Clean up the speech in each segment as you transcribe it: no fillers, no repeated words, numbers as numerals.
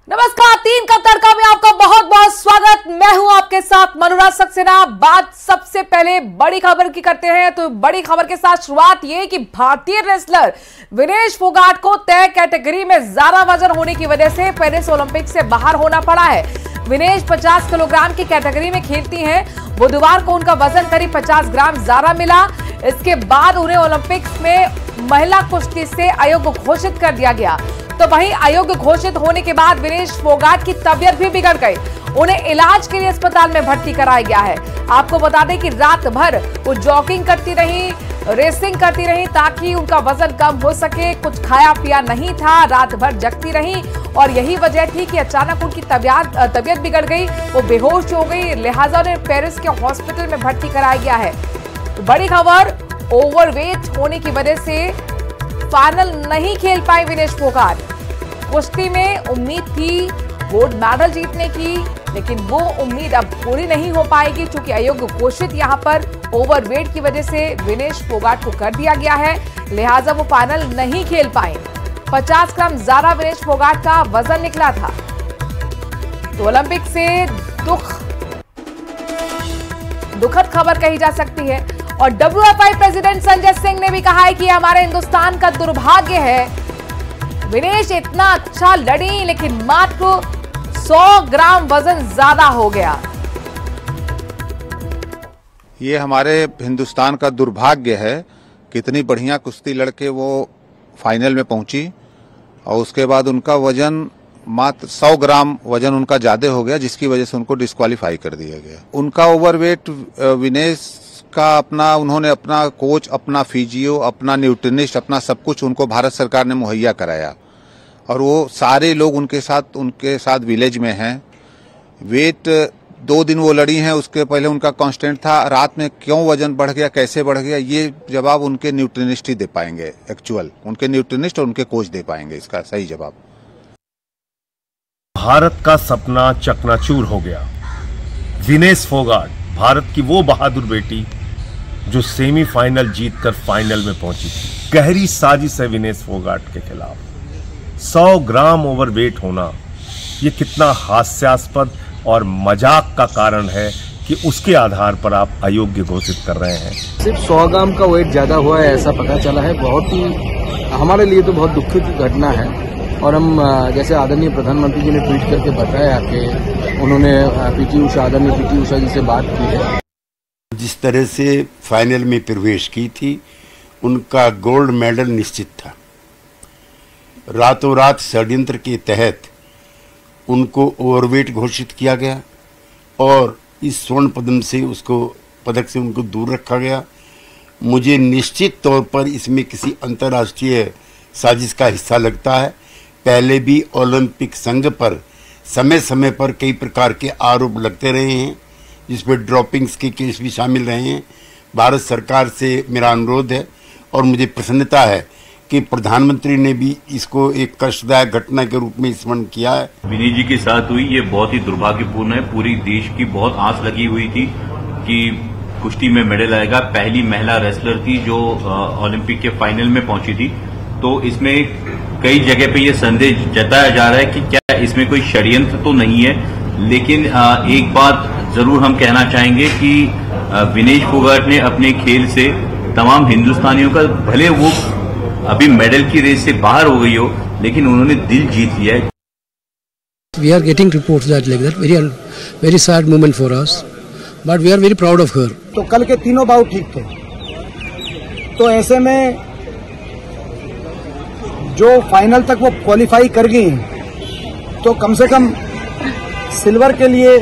नमस्कार, 3 का तड़का में आपका बहुत बहुत स्वागत। मैं हूं आपके साथ मनोराज सक्सेना। बात सबसे पहले बड़ी खबर की करते हैं, तो बड़ी खबर के साथ शुरुआत ये कि भारतीय रेसलर विनेश फोगाट को तय कैटेगरी में ज्यादा वजन होने की वजह से पेरिस ओलंपिक से बाहर होना पड़ा है। विनेश 50 किलोग्राम की कैटेगरी में खेलती हैं। बुधवार को उनका वजन करीब 50 ग्राम ज्यादा मिला। इसके बाद उन्हें ओलंपिक्स में महिला कुश्ती से अयोग्य घोषित कर दिया गया। तो वहीं अयोग्य घोषित होने के बाद विनेश फोगाट की तबीयत भी बिगड़ गई। उन्हें इलाज के लिए अस्पताल में भर्ती कराया गया है। आपको बता दें कि रात भर वो जॉगिंग करती रही, रेसिंग करती रही ताकि उनका वजन कम हो सके। कुछ खाया पिया नहीं था, रात भर जगती रही और यही वजह थी कि अचानक उनकी तबीयत बिगड़ गई, वो बेहोश हो गई। लिहाजा उन्हें पेरिस के हॉस्पिटल में भर्ती कराया गया है। तो बड़ी खबर, ओवरवेट होने की वजह से फाइनल नहीं खेल पाए विनेश फोगाट। कुश्ती में उम्मीद थी गोल्ड मेडल जीतने की, लेकिन वो उम्मीद अब पूरी नहीं हो पाएगी क्योंकि अयोग्य घोषित यहां पर ओवरवेट की वजह से विनेश फोगाट को कर दिया गया है। लिहाजा वो फाइनल नहीं खेल पाए। 50 ग्राम ज्यादा विनेश फोगाट का वजन निकला था। तो ओलंपिक से दुखद खबर कही जा सकती है। और WFI प्रेसिडेंट संजय सिंह ने भी कहा है कि हमारे हिंदुस्तान का दुर्भाग्य है, विनेश इतना अच्छा लड़ी लेकिन मात्र 100 ग्राम वजन ज्यादा हो गया। ये हमारे हिंदुस्तान का दुर्भाग्य है। कितनी बढ़िया कुश्ती लड़के वो फाइनल में पहुंची और उसके बाद उनका वजन मात्र 100 ग्राम वजन उनका ज्यादा हो गया, जिसकी वजह से उनको डिस्क्वालीफाई कर दिया गया। उनका ओवरवेट विनेश का उन्होंने अपना कोच, अपना फिजियो, अपना न्यूट्रिनिस्ट, अपना सब कुछ उनको भारत सरकार ने मुहैया कराया और वो सारे लोग उनके साथ विलेज में हैं। वेट 2 दिन वो लड़ी हैं, उसके पहले उनका कांस्टेंट था। रात में क्यों वजन बढ़ गया, कैसे बढ़ गया, ये जवाब उनके न्यूट्रिनिस्ट ही दे पाएंगे। एक्चुअल उनके न्यूट्रिनिस्ट और उनके कोच दे पाएंगे इसका सही जवाब। भारत का सपना चकनाचूर हो गया। विनेश फोगाट, भारत की वो बहादुर बेटी जो सेमीफाइनल जीतकर फाइनल में पहुंची थी। गहरी साजिश है विनेश फोगाट के खिलाफ। 100 ग्राम ओवरवेट होना ये कितना हास्यास्पद और मजाक का कारण है कि उसके आधार पर आप अयोग्य घोषित कर रहे हैं। सिर्फ 100 ग्राम का वेट ज्यादा हुआ है ऐसा पता चला है। बहुत ही हमारे लिए तो बहुत दुखद घटना है। और हम जैसे आदरणीय प्रधानमंत्री जी ने ट्वीट करके बताया कि उन्होंने आदरणीय पीटी उषा जी से बात की है। जिस तरह से फाइनल में प्रवेश की थी, उनका गोल्ड मेडल निश्चित था। रातों रात षड्यंत्र के तहत उनको ओवरवेट घोषित किया गया और इस स्वर्ण पदक से उनको दूर रखा गया। मुझे निश्चित तौर पर इसमें किसी अंतर्राष्ट्रीय साजिश का हिस्सा लगता है। पहले भी ओलंपिक संघ पर समय समय पर कई प्रकार के आरोप लगते रहे हैं, जिसमें ड्रॉपिंग्स के केस भी शामिल रहे हैं। भारत सरकार से मेरा अनुरोध है और मुझे प्रसन्नता है कि प्रधानमंत्री ने भी इसको एक कष्टदायक घटना के रूप में स्मरण किया है। विनेश जी के साथ हुई ये बहुत ही दुर्भाग्यपूर्ण है। पूरी देश की बहुत आस लगी हुई थी कि कुश्ती में मेडल आएगा। पहली महिला रेसलर थी जो ओलंपिक के फाइनल में पहुंची थी। तो इसमें कई जगह पे ये संदेह जताया जा रहा है कि क्या इसमें कोई षड्यंत्र तो नहीं है। लेकिन एक बात जरूर हम कहना चाहेंगे कि विनेश फोगाट ने अपने खेल से तमाम हिंदुस्तानियों का, भले वो अभी मेडल की रेस से बाहर हो गई हो, लेकिन उन्होंने दिल जीत लिया है। We are getting reports that like that very sad moment for us, but we are very proud of her. तो कल के तीनों बाउट ठीक थे। तो ऐसे में जो फाइनल तक वो क्वालिफाई कर गई, तो कम से कम सिल्वर के लिए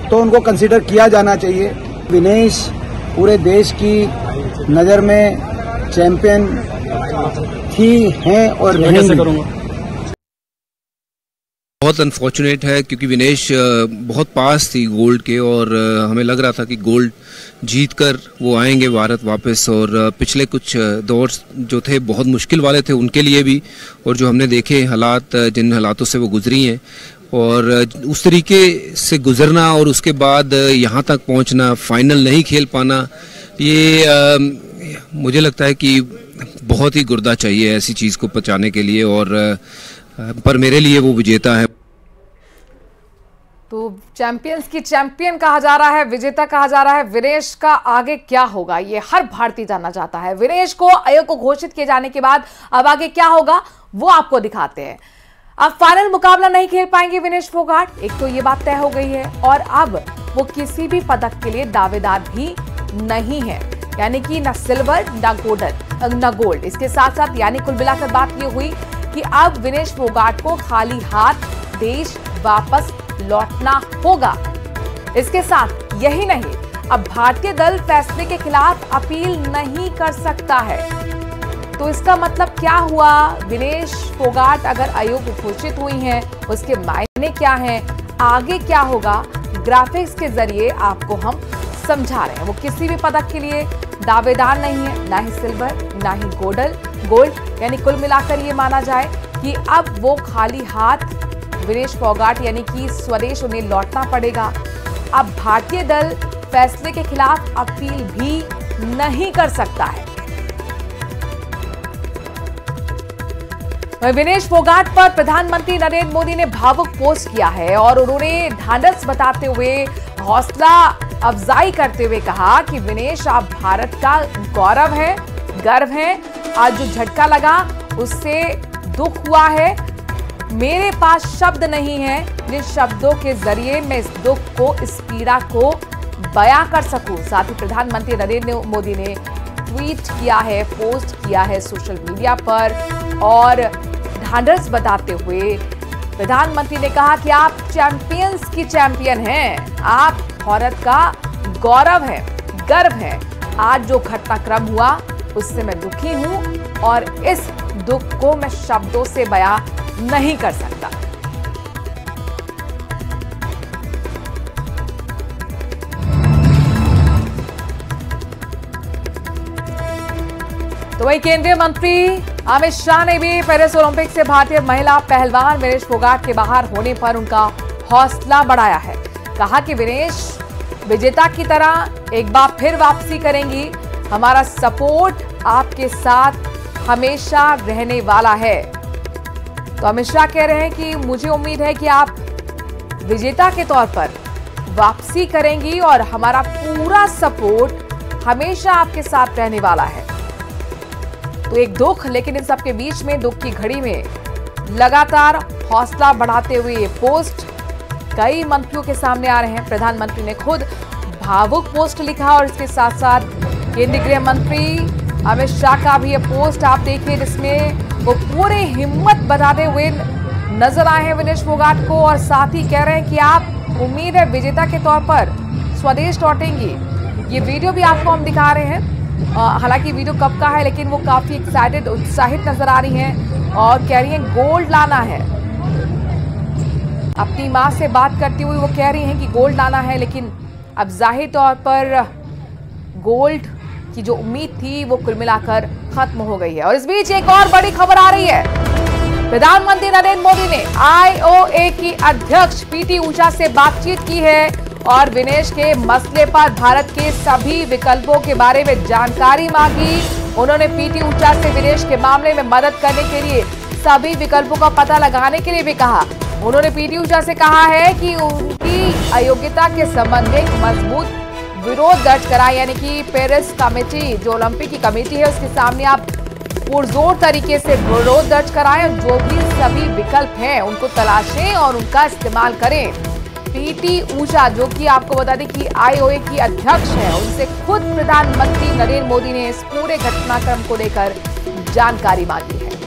तो उनको कंसीडर किया जाना चाहिए। विनेश पूरे देश की नज़र में चैंपियन थी, हैं और रहेंगी। बहुत अनफॉर्चुनेट है क्योंकि विनेश बहुत पास थी गोल्ड के और हमें लग रहा था कि गोल्ड जीतकर वो आएंगे भारत वापस। और पिछले कुछ दौर जो थे बहुत मुश्किल वाले थे उनके लिए भी, और जो हमने देखे हालात, जिन हालातों से वो गुजरी हैं और उस तरीके से गुजरना और उसके बाद यहाँ तक पहुँचना, फाइनल नहीं खेल पाना, ये मुझे लगता है कि बहुत ही गुर्दा चाहिए ऐसी चीज़ को पचाने के लिए। और पर मेरे लिए वो विजेता है। तो चैंपियंस की चैंपियन कहा जा रहा है, विजेता कहा जा रहा है विनेश का। आगे क्या होगा ये हर भारतीय जानना चाहता है। विनेश को आयोग को घोषित किए जाने के बाद अब आगे क्या होगा वो आपको दिखाते हैं। अब फाइनल मुकाबला नहीं खेल पाएंगे विनेश फोगाट, एक तो ये बात तय हो गई है, और अब वो किसी भी पदक के लिए दावेदार भी नहीं है, यानी कि न सिल्वर न गोल्ड। इसके साथ साथ यानी कुल मिलाकर बात ये हुई कि अब विनेश फोगाट को खाली हाथ देश वापस लौटना होगा। इसके साथ यही नहीं, अब भारतीय दल फैसले के खिलाफ अपील नहीं कर सकता है। तो इसका मतलब क्या हुआ? विनेश फोगाट अगर आयोग घोषित हुई हैं, उसके मायने क्या हैं, आगे क्या होगा, ग्राफिक्स के जरिए आपको हम समझा रहे हैं। वो किसी भी पदक के लिए दावेदार नहीं है, ना ही सिल्वर ना ही गोल्ड। यानी कुल मिलाकर ये माना जाए कि अब वो खाली हाथ विनेश फोगाट यानी कि स्वदेश उन्हें लौटना पड़ेगा। अब भारतीय दल फैसले के खिलाफ अपील भी नहीं कर सकता है। विनेश फोगाट पर प्रधानमंत्री नरेंद्र मोदी ने भावुक पोस्ट किया है और उन्होंने ढांढस बताते हुए, हौसला अफजाई करते हुए कहा कि विनेश आप भारत का गौरव है, गर्व है। आज जो झटका लगा उससे दुख हुआ है। मेरे पास शब्द नहीं है जिन शब्दों के जरिए मैं इस दुख को, इस पीड़ा को बयां कर सकूं। साथ ही प्रधानमंत्री नरेंद्र मोदी ने ट्वीट किया है, पोस्ट किया है सोशल मीडिया पर, और ढांढस बताते हुए प्रधानमंत्री ने कहा कि आप चैंपियंस की चैंपियन हैं, आप भारत का गौरव है, गर्व है। आज जो घटनाक्रम हुआ उससे मैं दुखी हूं और इस दुख को मैं शब्दों से बयां नहीं कर सकता। तो वही केंद्रीय मंत्री अमित शाह ने भी पेरिस ओलंपिक से भारतीय महिला पहलवान विनेश फोगाट के बाहर होने पर उनका हौसला बढ़ाया है। कहा कि विनेश विजेता की तरह एक बार फिर वापसी करेंगी, हमारा सपोर्ट आपके साथ हमेशा रहने वाला है। तो अमित शाह कह रहे हैं कि मुझे उम्मीद है कि आप विजेता के तौर पर वापसी करेंगी और हमारा पूरा सपोर्ट हमेशा आपके साथ रहने वाला है। तो एक दुख, लेकिन इन सब के बीच में, दुख की घड़ी में लगातार हौसला बढ़ाते हुए ये पोस्ट कई मंत्रियों के सामने आ रहे हैं। प्रधानमंत्री ने खुद भावुक पोस्ट लिखा और इसके साथ साथ केंद्रीय गृह मंत्री अमित शाह का भी ये पोस्ट आप देखिए, जिसमें वो पूरे हिम्मत बताते हुए नजर आए हैं विनेश फोगाट को, और साथ ही कह रहे हैं कि आप उम्मीद है विजेता के तौर पर स्वदेश लौटेंगी। ये वीडियो भी आपको हम दिखा रहे हैं, हालांकि वीडियो कब का है, लेकिन वो काफी एक्साइटेड, उत्साहित नजर आ रही हैं और कह रही हैं गोल्ड लाना है। अपनी मां से बात करती हुई वो कह रही हैं कि गोल्ड लाना है, लेकिन अब जाहिर तौर पर गोल्ड की जो उम्मीद थी वो कुल मिलाकर खत्म हो गई है। और इस बीच एक और बड़ी खबर आ रही है। प्रधानमंत्री नरेंद्र मोदी ने IOA की अध्यक्ष पीटी ऊषा से बातचीत की है और विनेश के मसले पर भारत के सभी विकल्पों के बारे में जानकारी मांगी। उन्होंने पीटी ऊषा से विनेश के मामले में मदद करने के लिए सभी विकल्पों का पता लगाने के लिए भी कहा। उन्होंने पीटी ऊषा से कहा है कि उनकी अयोग्यता के संबंध में एक मजबूत विरोध दर्ज कराएं, यानी कि पेरिस कमेटी, जो ओलंपिक की कमेटी है, उसके सामने आप पुरजोर तरीके से विरोध दर्ज कराएं और जो भी सभी विकल्प हैं उनको तलाशें और उनका इस्तेमाल करें। पीटी ऊषा, जो कि आपको बता दें कि IOA की अध्यक्ष है, उनसे खुद प्रधानमंत्री नरेंद्र मोदी ने इस पूरे घटनाक्रम को लेकर जानकारी मांगी है।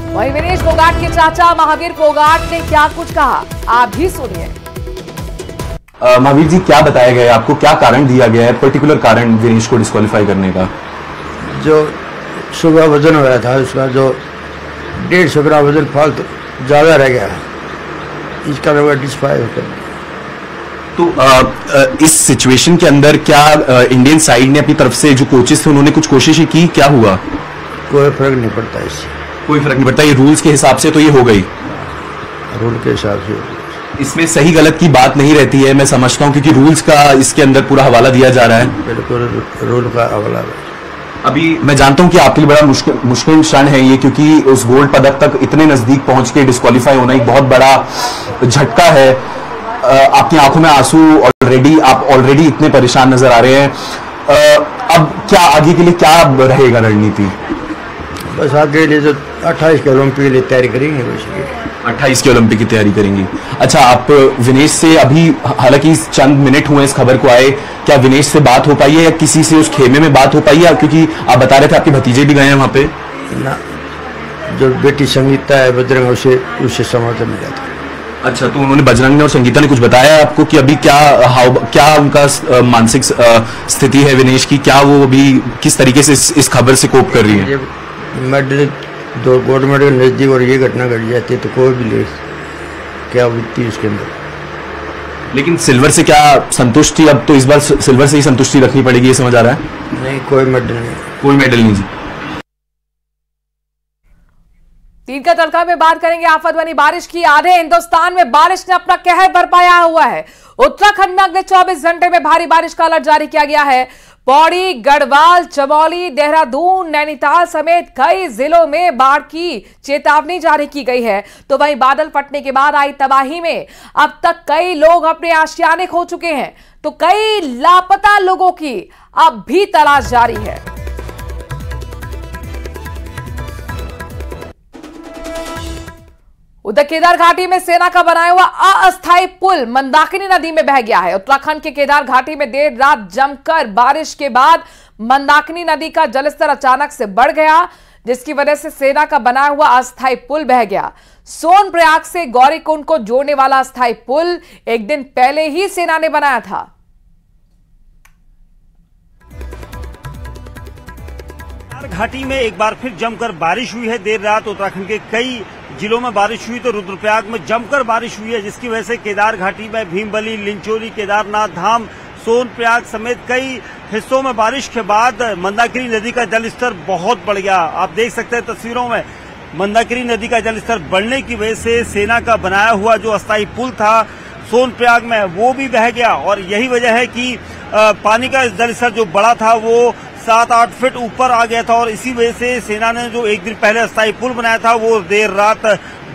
वहीं विनेश फोगाट के चाचा महावीर फोगाट ने क्या कुछ कहा, आप भी सुनिए। महावीर जी, क्या बताया गया आपको, क्या कारण दिया गया है, पर्टिकुलर कारण विनेश को डिस्क्वालीफाई करने का? जो सुबह वजन हो रहा था उसका, जो 150 ग्राम वजन फालतू ज़्यादा रह गया, इसका मैं डिस्क्वालीफाई कर। तो इस सिचुएशन के अंदर क्या इंडियन साइड ने अपनी तरफ से, जो कोचेस थे उन्होंने कुछ कोशिशें की, क्या हुआ? कोई फर्क नहीं पड़ता इससे, कोई फर्क नहीं पड़ता। ये रूल्स के हिसाब से तो ये हो गई, रूल के हिसाब से। इसमें सही गलत की बात नहीं रहती है, मैं समझता हूँ, क्योंकि रूल्स का इसके अंदर पूरा हवाला दिया जा रहा है। बिल्कुल रूल का हवाला है। अभी मैं जानता हूं कि आपके लिए बड़ा मुश्किल क्षण है ये, क्योंकि उस गोल्ड पदक तक इतने नजदीक पहुंच के डिस्क्वालीफाई होना एक बहुत बड़ा झटका है। आपकी आंखों में आंसू ऑलरेडी, आप ऑलरेडी इतने परेशान नजर आ रहे हैं। अब क्या आगे के लिए क्या रहेगा रणनीति? बस आगे के लिए तो 28 के ओलंपिक के लिए तैयारी करेंगे। 28 के ओलंपिक की तैयारी करेंगी। अच्छा, आप विनेश से अभी, हालांकि चंद मिनट हुए इस खबर को आए, क्या विनेश से बात हो पाई है या किसी से उस खेमे में बात हो पाई है? क्योंकि आप बता रहे थे आपके भतीजे भी गए हैं वहां पे। ना, जो बेटी संगीता है बजरंग, उससे समाचार मिला था। अच्छा, तो उन्होंने, बजरंग ने और संगीता ने कुछ बताया आपको कि अभी क्या उनका मानसिक स्थिति है विनेश की? क्या वो अभी किस तरीके से इस खबर से कोप कर रही है? मेडल, 2 गोल्ड मेडल नजदीक और ये घटना घट जाती है तो कोई भी ले क्या बीतती उसके अंदर। लेकिन सिल्वर से क्या संतुष्टि? अब तो इस बार सिल्वर से ही संतुष्टि रखनी पड़ेगी, ये समझ आ रहा है? नहीं, कोई मेडल नहीं। कोई मेडल नहीं जी। तीन का तड़का में बात करेंगे आफत बनी बारिश की। आधे हिंदुस्तान में बारिश ने अपना कहर बरपाया हुआ है। उत्तराखंड में अगले 24 घंटे में भारी बारिश का अलर्ट जारी किया गया है। पौड़ी, गढ़वाल, चमोली, देहरादून, नैनीताल समेत कई जिलों में बाढ़ की चेतावनी जारी की गई है। तो वहीं बादल फटने के बाद आई तबाही में अब तक कई लोग अपने आशियाने खो चुके हैं, तो कई लापता लोगों की अब भी तलाश जारी है। उधर केदार घाटी में सेना का बनाया हुआ अस्थायी पुल मंदाकिनी नदी में बह गया है। उत्तराखंड के केदार घाटी में देर रात जमकर बारिश के बाद मंदाकिनी नदी का जलस्तर अचानक से बढ़ गया, जिसकी वजह से सेना का बनाया हुआ अस्थायी पुल बह गया। सोनप्रयाग से गौरीकुंड को जोड़ने वाला अस्थायी पुल एक दिन पहले ही सेना ने बनाया था। घाटी में एक बार फिर जमकर बारिश हुई है। देर रात उत्तराखंड के कई जिलों में बारिश हुई तो रुद्रप्रयाग में जमकर बारिश हुई है, जिसकी वजह से केदार घाटी में भीमबली, लिंचोली, केदारनाथ धाम, सोनप्रयाग समेत कई हिस्सों में बारिश के बाद मंदाकिनी नदी का जलस्तर बहुत बढ़ गया। आप देख सकते हैं तस्वीरों में, मंदाकिनी नदी का जलस्तर बढ़ने की वजह से सेना का बनाया हुआ जो अस्थायी पुल था सोनप्रयाग में वो भी बह गया। और यही वजह है कि पानी का जलस्तर जो बड़ा था वो 7-8 फीट ऊपर आ गया था और इसी वजह से सेना ने जो एक दिन पहले अस्थायी पुल बनाया था वो देर रात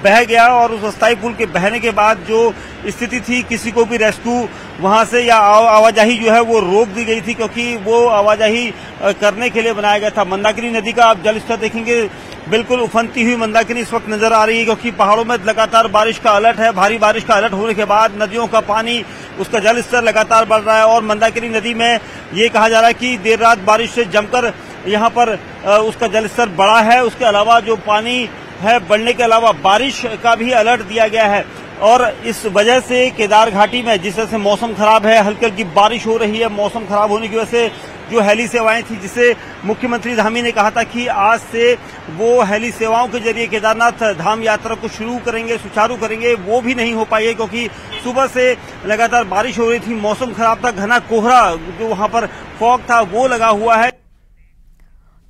बह गया। और उस अस्थायी पुल के बहने के बाद जो स्थिति थी, किसी को भी रेस्क्यू वहां से या आवाजाही जो है वो रोक दी गई थी, क्योंकि वो आवाजाही करने के लिए बनाया गया था। मंदाकिनी नदी का आप जलस्तर देखेंगे, बिल्कुल उफनती हुई मंदाकिनी इस वक्त नजर आ रही है, क्योंकि पहाड़ों में लगातार बारिश का अलर्ट है। भारी बारिश का अलर्ट होने के बाद नदियों का पानी, उसका जलस्तर लगातार बढ़ रहा है। और मंदाकिनी नदी में ये कहा जा रहा है कि देर रात बारिश से जमकर यहाँ पर उसका जलस्तर बढ़ा है। उसके अलावा जो पानी है बढ़ने के अलावा बारिश का भी अलर्ट दिया गया है। और इस वजह से केदार घाटी में जिस तरह से मौसम खराब है, हल्की हल्की बारिश हो रही है, मौसम खराब होने की वजह से जो हेली सेवाएं थी, जिसे मुख्यमंत्री धामी ने कहा था कि आज से वो हेली सेवाओं के जरिए केदारनाथ धाम यात्रा को शुरू करेंगे, सुचारू करेंगे, वो भी नहीं हो पाई है, क्योंकि सुबह से लगातार बारिश हो रही थी, मौसम खराब था, घना कोहरा जो वहां पर फॉग था वो लगा हुआ है।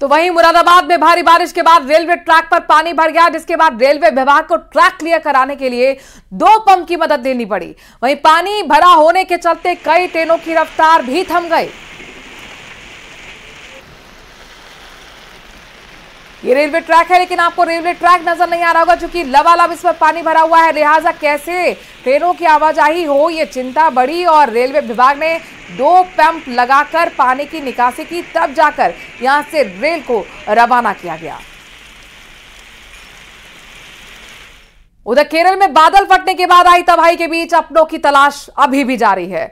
तो वहीं मुरादाबाद में भारी बारिश के बाद रेलवे ट्रैक पर पानी भर गया, जिसके बाद रेलवे विभाग को ट्रैक क्लियर कराने के लिए 2 पंप की मदद लेनी पड़ी। वहीं पानी भरा होने के चलते कई ट्रेनों की रफ्तार भी थम गई। ये रेलवे ट्रैक है, लेकिन आपको रेलवे ट्रैक नजर नहीं आ रहा होगा, क्योंकि लबालब इस पर पानी भरा हुआ है। लिहाजा कैसे ट्रेनों की आवाजाही हो, ये चिंता बढ़ी और रेलवे विभाग ने 2 पंप लगाकर पानी की निकासी की, तब जाकर यहां से रेल को रवाना किया गया। उधर केरल में बादल फटने के बाद आई तबाही के बीच अपनों की तलाश अभी भी जारी है।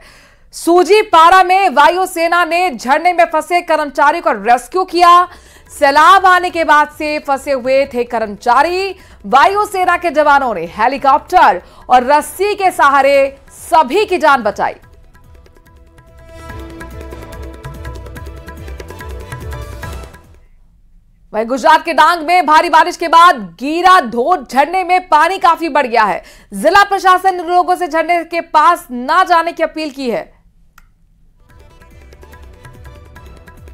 सूजीपारा में वायुसेना ने झरने में फंसे कर्मचारियों का रेस्क्यू किया। सैलाब आने के बाद से फंसे हुए थे कर्मचारी। वायुसेना के जवानों ने हेलीकॉप्टर और रस्सी के सहारे सभी की जान बचाई। वहीं गुजरात के डांग में भारी बारिश के बाद गीरा धोध झरने में पानी काफी बढ़ गया है। जिला प्रशासन ने लोगों से झरने के पास ना जाने की अपील की है।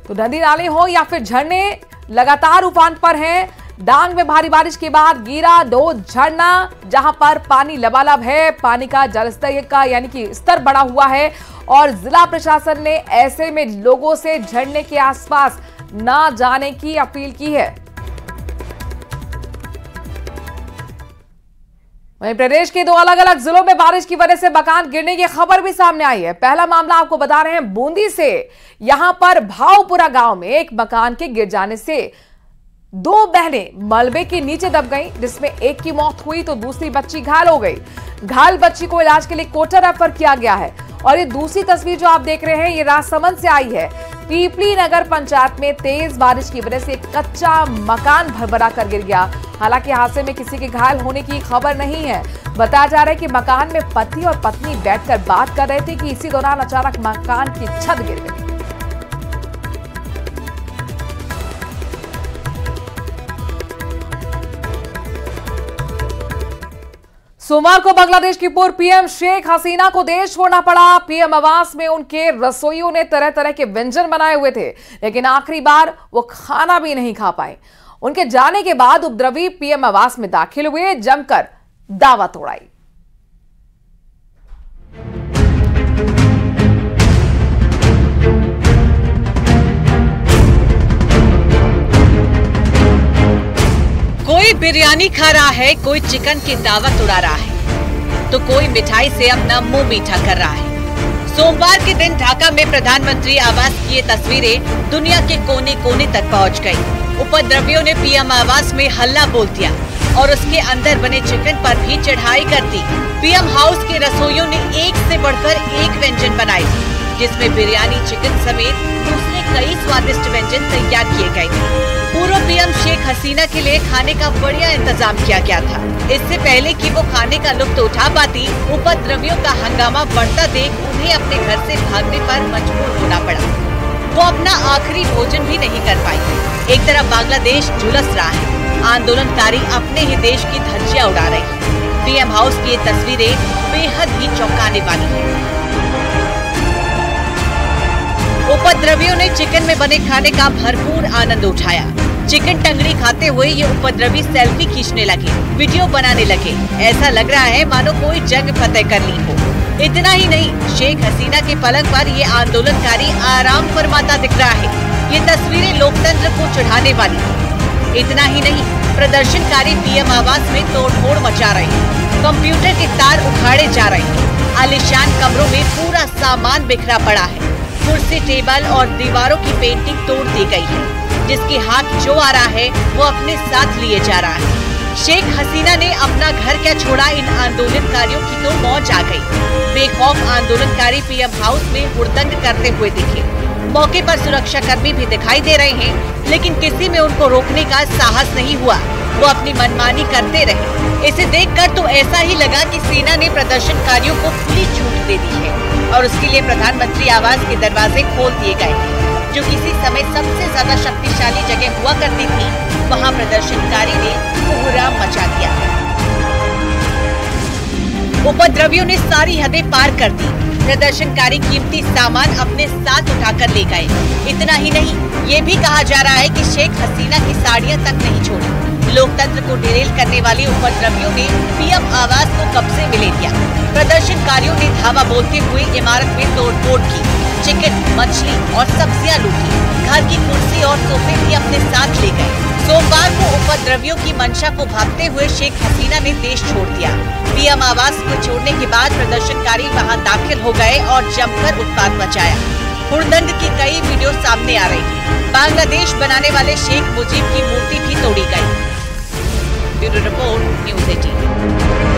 तो नदी नाले हो या फिर झरने लगातार उफान पर हैं। डांग में भारी बारिश के बाद गीरा धोध झरना, जहां पर पानी लबालब है, पानी का जलस्तर का यानी कि स्तर बढ़ा हुआ है और जिला प्रशासन ने ऐसे में लोगों से झरने के आसपास ना जाने की अपील की है। वहीं प्रदेश के 2 अलग अलग जिलों में बारिश की वजह से मकान गिरने की खबर भी सामने आई है। पहला मामला आपको बता रहे हैं बूंदी से। यहां पर भावपुरा गांव में एक मकान के गिर जाने से 2 बहनें मलबे के नीचे दब गईं, जिसमें एक की मौत हुई तो दूसरी बच्ची घायल हो गई। घायल बच्ची को इलाज के लिए कोटा रेफर किया गया है। और ये दूसरी तस्वीर जो आप देख रहे हैं ये राजसमंद से आई है। पीपली नगर पंचायत में तेज बारिश की वजह से एक कच्चा मकान भरभरा कर गिर गया। हालांकि हादसे में किसी के घायल होने की खबर नहीं है। बताया जा रहा है कि मकान में पति और पत्नी बैठकर बात कर रहे थे कि इसी दौरान अचानक मकान की छत गिर गई। सोमवार को बांग्लादेश की पूर्व पीएम शेख हसीना को देश छोड़ना पड़ा। पीएम आवास में उनके रसोइयों ने तरह तरह के व्यंजन बनाए हुए थे, लेकिन आखिरी बार वो खाना भी नहीं खा पाए। उनके जाने के बाद उपद्रवी पीएम आवास में दाखिल हुए, जमकर दावत उड़ाई। कोई बिरयानी खा रहा है, कोई चिकन की दावत उड़ा रहा है, तो कोई मिठाई से अपना मुंह मीठा कर रहा है। सोमवार के दिन ढाका में प्रधानमंत्री आवास की ये तस्वीरें दुनिया के कोने कोने तक पहुंच गई। उपद्रवियों ने पीएम आवास में हल्ला बोल दिया और उसके अंदर बने चिकन पर भी चढ़ाई कर दी। पीएम हाउस के रसोइयों ने एक से बढ़कर एक व्यंजन बनाए, जिसमें बिरयानी, चिकन समेत दूसरे कई स्वादिष्ट व्यंजन तैयार किए गए। पूर्व पीएम शेख हसीना के लिए खाने का बढ़िया इंतजाम किया गया था। इससे पहले कि वो खाने का लुत्फ उठा पाती, उपद्रवियों का हंगामा बढ़ता देख उन्हें अपने घर से भागने पर मजबूर होना पड़ा। वो अपना आखिरी भोजन भी नहीं कर पाई। एक तरफ बांग्लादेश झुलस रहा है, आंदोलनकारी अपने ही देश की धज्जियां उड़ा रहे हैं। पीएम हाउस की ये तस्वीरें बेहद ही चौंकाने वाली है। उपद्रवियों ने चिकन में बने खाने का भरपूर आनंद उठाया। चिकन टंगड़ी खाते हुए ये उपद्रवी सेल्फी खींचने लगे, वीडियो बनाने लगे। ऐसा लग रहा है मानो कोई जंग फतेह कर ली हो। इतना ही नहीं, शेख हसीना के पलंग पर ये आंदोलनकारी आराम फरमाता दिख रहा है। ये तस्वीरें लोकतंत्र को चिढ़ाने वाली है। इतना ही नहीं, प्रदर्शनकारी पीएम आवास में तोड़फोड़ मचा रहे हैं। कंप्यूटर के तार उखाड़े जा रहे हैं। आलीशान कमरों में पूरा सामान बिखरा पड़ा है। कुर्सी, टेबल और दीवारों की पेंटिंग तोड़ दी गई है। जिसके हाथ जो आ रहा है वो अपने साथ लिए जा रहा है। शेख हसीना ने अपना घर क्या छोड़ा, इन आंदोलनकारियों की तो मौज आ गई। बेखौफ आंदोलनकारी पीएम हाउस में हुड़दंग करते हुए दिखे। मौके पर सुरक्षा कर्मी भी दिखाई दे रहे हैं, लेकिन किसी में उनको रोकने का साहस नहीं हुआ। वो अपनी मनमानी करते रहे। इसे देखकर तो ऐसा ही लगा कि सेना ने प्रदर्शनकारियों को खुली छूट दे दी है और उसके लिए प्रधानमंत्री आवास के दरवाजे खोल दिए गए हैं। जो किसी समय सबसे ज्यादा शक्तिशाली जगह हुआ करती थी, वहां प्रदर्शनकारी ने कोहराम मचा दिया। उपद्रवियों ने सारी हदें पार कर दी। प्रदर्शनकारी कीमती सामान अपने साथ उठाकर ले गए। इतना ही नहीं, ये भी कहा जा रहा है कि शेख हसीना की साड़ियां तक नहीं छोड़ी। लोकतंत्र को डिरेल करने वाले उपद्रवियों ने पीएम आवास को कब्जे में ले लिया। प्रदर्शनकारियों ने धावा बोलते हुए इमारत में तोड़फोड़ की। चिकन, मछली और सब्जियां लूटी। घर की कुर्सी और सोफे भी अपने साथ ले गए। सोमवार को उपद्रवियों की मंशा को भांपते हुए शेख हसीना ने देश छोड़ दिया। पीएम आवास को छोड़ने के बाद प्रदर्शनकारी वहां दाखिल हो गए और जमकर उत्पात मचाया। हुड़दंग की कई वीडियो सामने आ रही थी। बांग्लादेश बनाने वाले शेख मुजीब की मूर्ति भी तोड़ी गई। Bureau report, news 18।